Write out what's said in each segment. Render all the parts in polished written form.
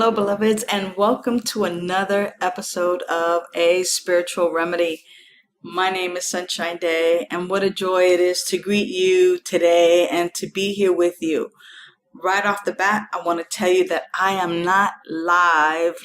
Hello, beloveds, and welcome to another episode of A Spiritual Remedy. My name is Sunshine Daye, and what a joy it is to greet you today and to be here with you. Right off the bat, I want to tell you that I am not live.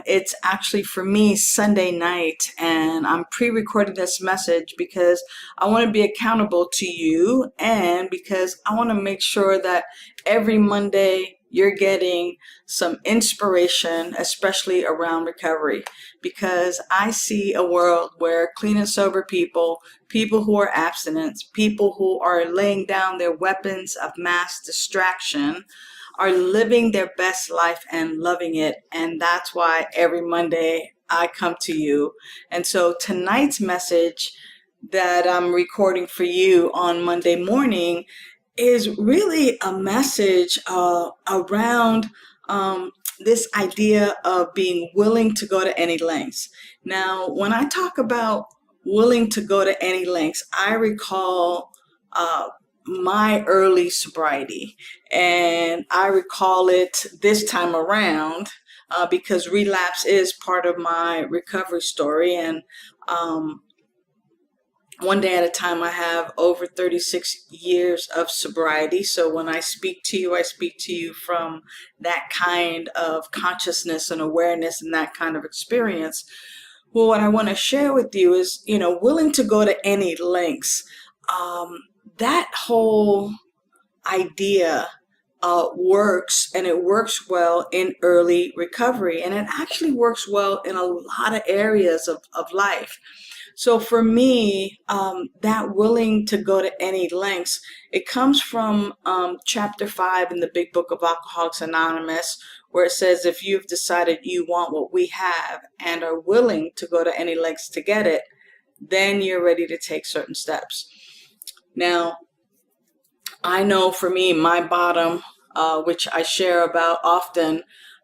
It's actually for me Sunday night, and I'm pre-recording this message because I want to be accountable to you and because I want to make sure that every Monday you're getting some inspiration, especially around recovery, because I see a world where clean and sober people who are abstinent, people who are laying down their weapons of mass distraction, are living their best life and loving it. And that's why every Monday I come to you. And so tonight's message that I'm recording for you on Monday morning is really a message around this idea of being willing to go to any lengths. Now, when I talk about willing to go to any lengths, I recall my early sobriety, and I recall it this time around because relapse is part of my recovery story. And one day at a time, I have over 36 years of sobriety. So when I speak to you from that kind of consciousness and awareness and that kind of experience. Well, what I want to share with you is, willing to go to any lengths. That whole idea works, and it works well in early recovery. And it actually works well in a lot of areas of life. So for me, that willing to go to any lengths, it comes from chapter 5 in the Big Book of Alcoholics Anonymous, where it says, if you've decided you want what we have and are willing to go to any lengths to get it, then you're ready to take certain steps. Now, I know for me, my bottom, which I share about often,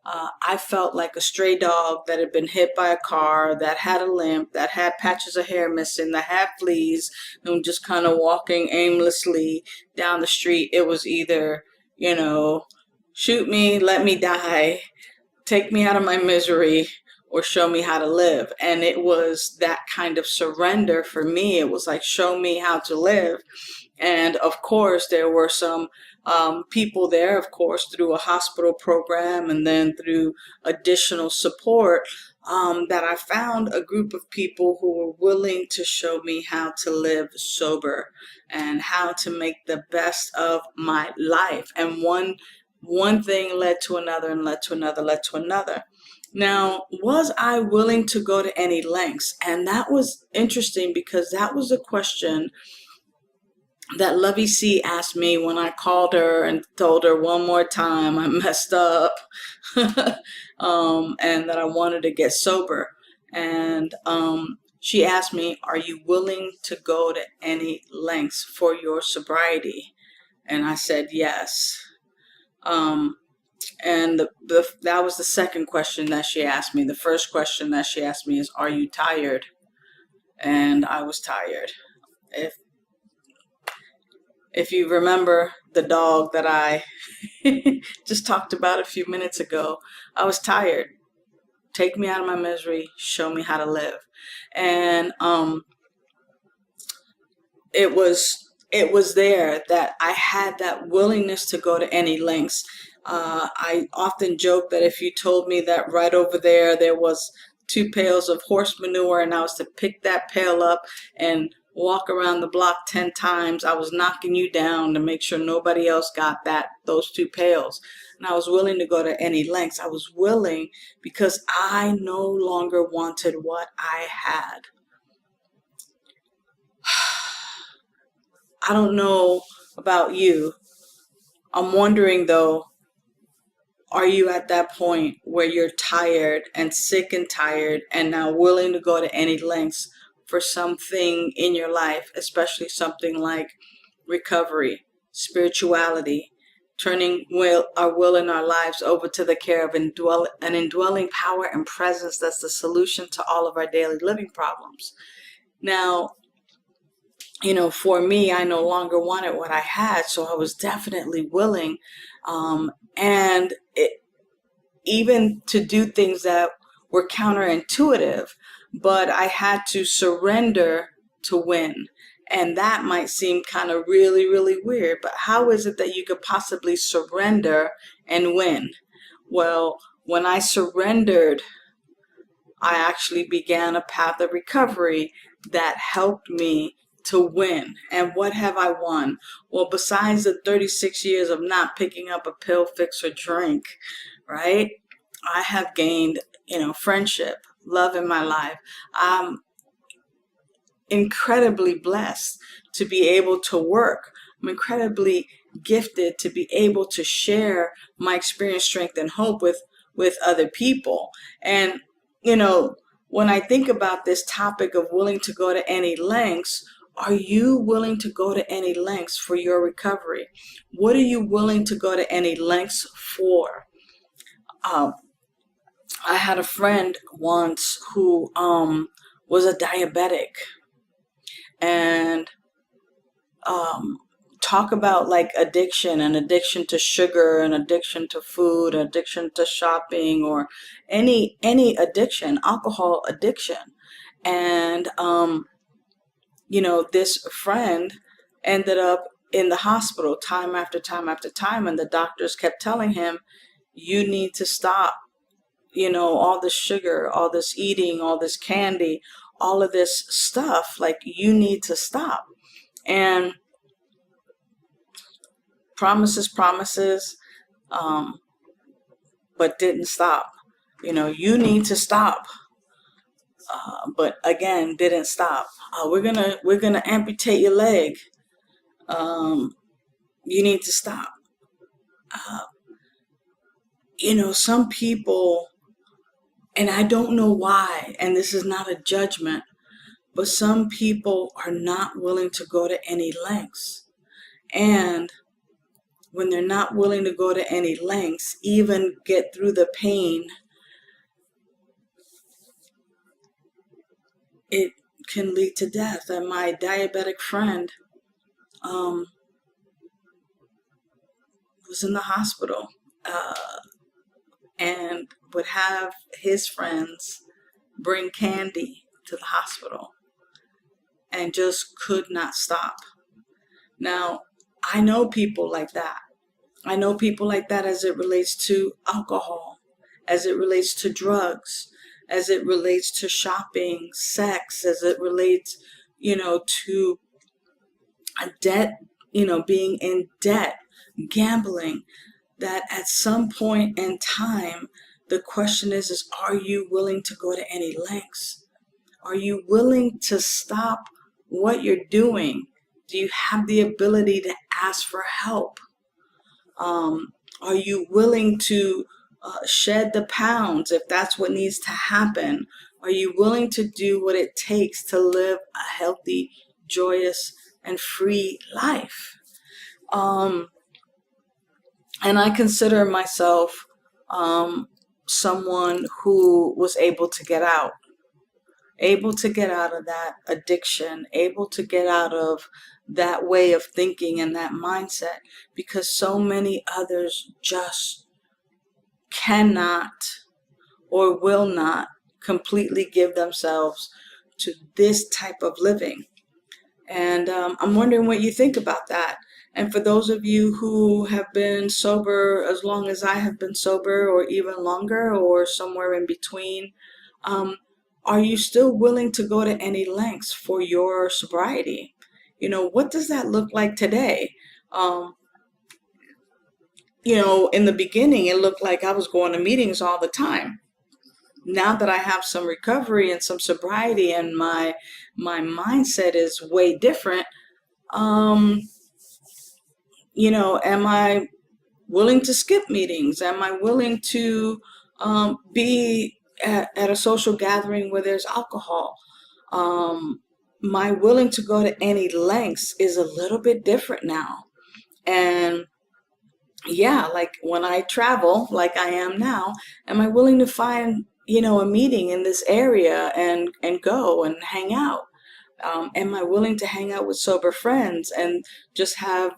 I felt like a stray dog that had been hit by a car, that had a limp, that had patches of hair missing, that had fleas, and just kind of walking aimlessly down the street. It was either, shoot me, let me die, take me out of my misery, or show me how to live. And it was that kind of surrender for me. It was like, show me how to live. And of course, there were some people there, of course, through a hospital program and then through additional support, that I found a group of people who were willing to show me how to live sober and how to make the best of my life. And one thing led to another and led to another, led to another. Now, was I willing to go to any lengths? And that was interesting because that was a question that Lovey C asked me when I called her and told her one more time I messed up and that I wanted to get sober. And she asked me, are you willing to go to any lengths for your sobriety? And I said yes. And that was the second question that she asked me. The first question that she asked me is, are you tired? And I was tired. If you remember the dog that I just talked about a few minutes ago, I was tired. Take me out of my misery, show me how to live. And it was there that I had that willingness to go to any lengths. I often joke that if you told me that right over there was 2 pails of horse manure and I was to pick that pail up and walk around the block 10 times, I was knocking you down to make sure nobody else got those 2 pails. And I was willing to go to any lengths. I was willing because I no longer wanted what I had. I don't know about you. I'm wondering though, are you at that point where you're tired and sick and tired and now willing to go to any lengths for something in your life, especially something like recovery, spirituality, turning our will and our lives over to the care of an indwelling power and presence that's the solution to all of our daily living problems? Now, for me, I no longer wanted what I had, so I was definitely willing. And even to do things that were counterintuitive, but I had to surrender to win. And that might seem kind of really, really weird, but how is it that you could possibly surrender and win? Well, when I surrendered, I actually began a path of recovery that helped me to win. And what have I won? Well, besides the 36 years of not picking up a pill, fix, or drink, right? I have gained, friendship, love in my life. I'm incredibly blessed to be able to work. I'm incredibly gifted to be able to share my experience, strength, and hope with other people. And, when I think about this topic of willing to go to any lengths, are you willing to go to any lengths for your recovery? What are you willing to go to any lengths for? I had a friend once who was a diabetic, and talk about like addiction and addiction to sugar and addiction to food, addiction to shopping, or any addiction, alcohol addiction. And this friend ended up in the hospital time after time after time, and the doctors kept telling him, you need to stop, all this sugar, all this eating, all this candy, all of this stuff, like you need to stop. And promises, but didn't stop. You need to stop, but again, didn't stop. We're gonna amputate your leg. You need to stop. Some people, and I don't know why, and this is not a judgment, but some people are not willing to go to any lengths. And when they're not willing to go to any lengths, even get through the pain, it can lead to death. And my diabetic friend was in the hospital and would have his friends bring candy to the hospital and just could not stop. Now, I know people like that. I know people like that as it relates to alcohol, as it relates to drugs, as it relates to shopping, sex, as it relates, to a debt, being in debt, gambling, that at some point in time, the question is, are you willing to go to any lengths? Are you willing to stop what you're doing? Do you have the ability to ask for help? Are you willing to shed the pounds if that's what needs to happen? Are you willing to do what it takes to live a healthy, joyous, and free life? And I consider myself someone who was able to get out of that addiction, able to get out of that way of thinking and that mindset, because so many others just cannot or will not completely give themselves to this type of living. And I'm wondering what you think about that. And for those of you who have been sober as long as I have been sober, or even longer, or somewhere in between, are you still willing to go to any lengths for your sobriety? What does that look like today? In the beginning, it looked like I was going to meetings all the time. Now that I have some recovery and some sobriety, and my mindset is way different, am I willing to skip meetings? Am I willing to be at a social gathering where there's alcohol? My willing to go to any lengths is a little bit different now. And yeah, like when I travel, like I am now, am I willing to find, a meeting in this area and go and hang out? Am I willing to hang out with sober friends and just have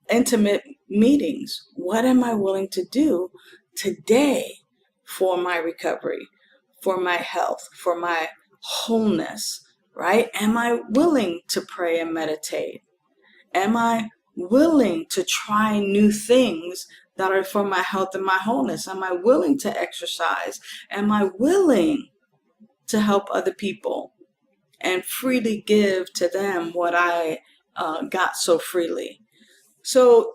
intimate meetings? What am I willing to do today for my recovery, for my health, for my wholeness, right? Am I willing to pray and meditate? Am I willing to try new things that are for my health and my wholeness? Am I willing to exercise? Am I willing to help other people and freely give to them what I got so freely? So,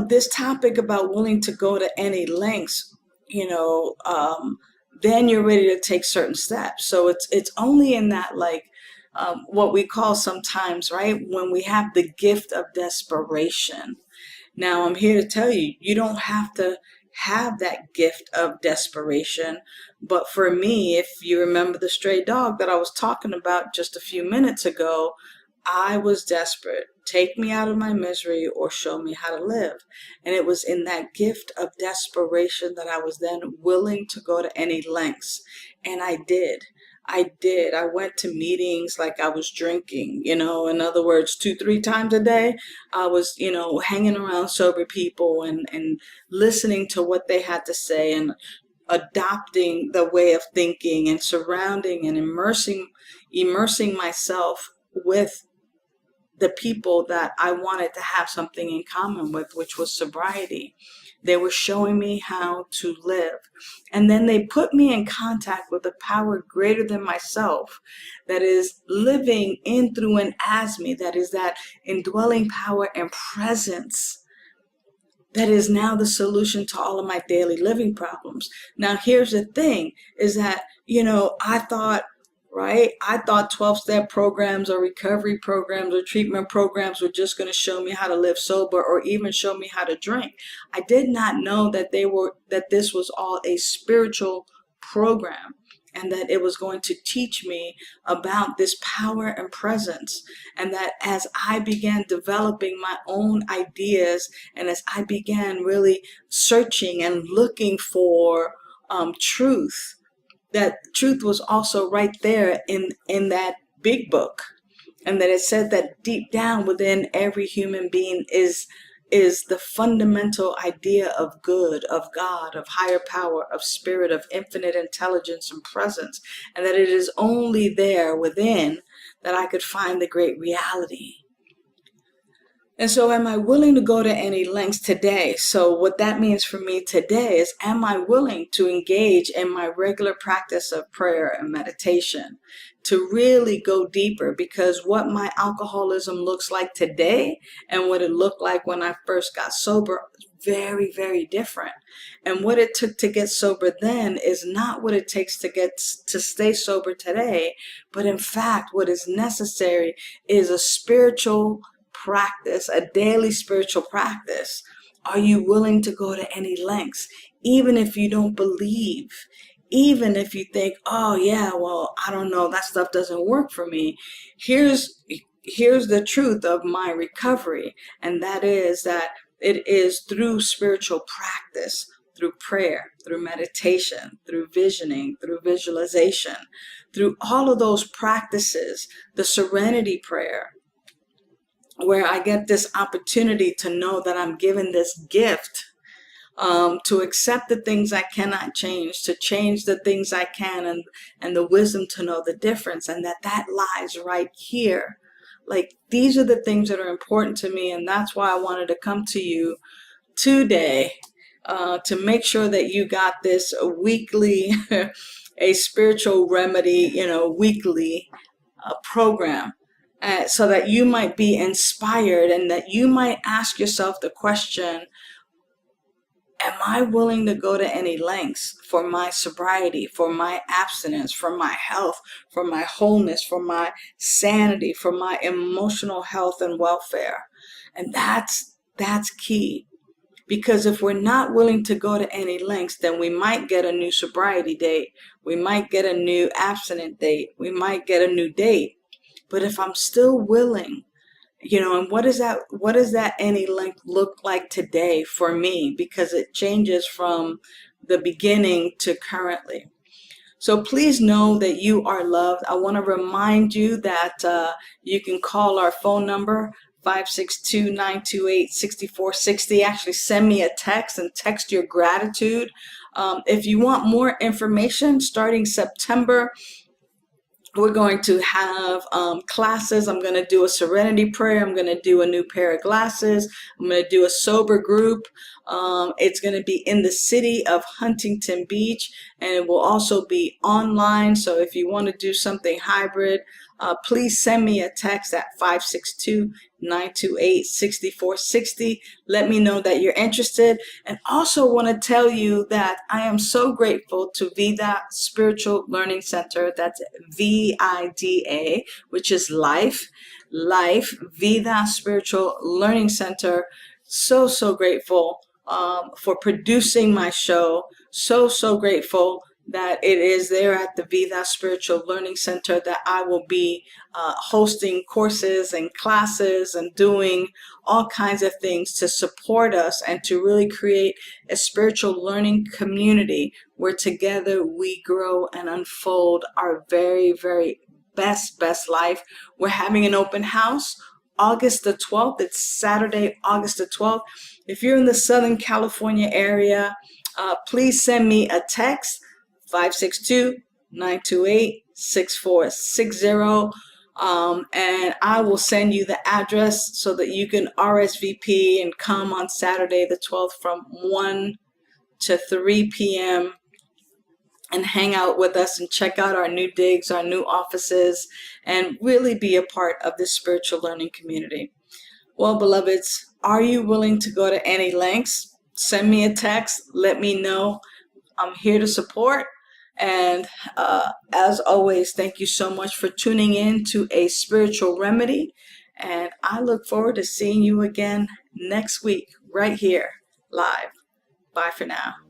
this topic about willing to go to any lengths, then you're ready to take certain steps. So it's only in that, like, what we call sometimes, right, when we have the gift of desperation. Now, I'm here to tell you, you don't have to have that gift of desperation. But for me, if you remember the stray dog that I was talking about just a few minutes ago, I was desperate. Take me out of my misery or show me how to live. And it was in that gift of desperation that I was then willing to go to any lengths. And I did. I went to meetings like I was drinking, in other words, 2, 3 times a day. I was, hanging around sober people and listening to what they had to say and adopting the way of thinking and surrounding and immersing myself with the people that I wanted to have something in common with, which was sobriety. They were showing me how to live. And then they put me in contact with a power greater than myself that is living in, through, and as me, that is that indwelling power and presence that is now the solution to all of my daily living problems. Now, here's the thing, is that, I thought, right? I thought 12-step programs or recovery programs or treatment programs were just going to show me how to live sober or even show me how to drink. I did not know that this was all a spiritual program, and that it was going to teach me about this power and presence. And that as I began developing my own ideas, and as I began really searching and looking for truth, that truth was also right there in that big book. And that it said that deep down within every human being is the fundamental idea of good, of God, of higher power, of spirit, of infinite intelligence and presence. And that it is only there within that I could find the great reality. And so am I willing to go to any lengths today? So what that means for me today is, am I willing to engage in my regular practice of prayer and meditation to really go deeper? Because what my alcoholism looks like today and what it looked like when I first got sober is very, very different. And what it took to get sober then is not what it takes to stay sober today. But in fact, what is necessary is a spiritual practice, a daily spiritual practice. Are you willing to go to any lengths, even if you don't believe, even if you think, oh yeah, well, I don't know, that stuff doesn't work for me? Here's the truth of my recovery, and that is that it is through spiritual practice, through prayer, through meditation, through visioning, through visualization, through all of those practices, the serenity prayer, where I get this opportunity to know that I'm given this gift to accept the things I cannot change, to change the things I can, and the wisdom to know the difference, and that lies right here. Like, these are the things that are important to me, and that's why I wanted to come to you today to make sure that you got this weekly, a spiritual remedy, weekly program. So that you might be inspired, and that you might ask yourself the question, am I willing to go to any lengths for my sobriety, for my abstinence, for my health, for my wholeness, for my sanity, for my emotional health and welfare? And that's key. Because if we're not willing to go to any lengths, then we might get a new sobriety date. We might get a new abstinent date. We might get a new date. But if I'm still willing, and what does that any length look like today for me? Because it changes from the beginning to currently. So please know that you are loved. I want to remind you that you can call our phone number, 562-928-6460. Actually, send me a text and text your gratitude. If you want more information, starting September, we're going to have classes. I'm going to do a serenity prayer. I'm going to do a new pair of glasses. I'm going to do a sober group. It's going to be in the city of Huntington Beach, and it will also be online. So if you want to do something hybrid, please send me a text at 562-928-6460. Let me know that you're interested. And also want to tell you that I am so grateful to Vida Spiritual Learning Center. That's VIDA, which is life. Vida Spiritual Learning Center. So grateful for producing my show. So grateful that it is there at the Vida Spiritual Learning Center that I will be hosting courses and classes and doing all kinds of things to support us and to really create a spiritual learning community where together we grow and unfold our very best life. We're having an open house August the 12th. It's Saturday, August the 12th. If you're in the Southern California area, please send me a text, 562-928-6460. And I will send you the address so that you can RSVP and come on Saturday the 12th from 1 to 3 p.m. and hang out with us and check out our new digs, our new offices, and really be a part of this spiritual learning community. Well, beloveds, are you willing to go to any lengths? Send me a text. Let me know. I'm here to support. And as always, thank you so much for tuning in to A Spiritual Remedy. And I look forward to seeing you again next week, right here, live. Bye for now.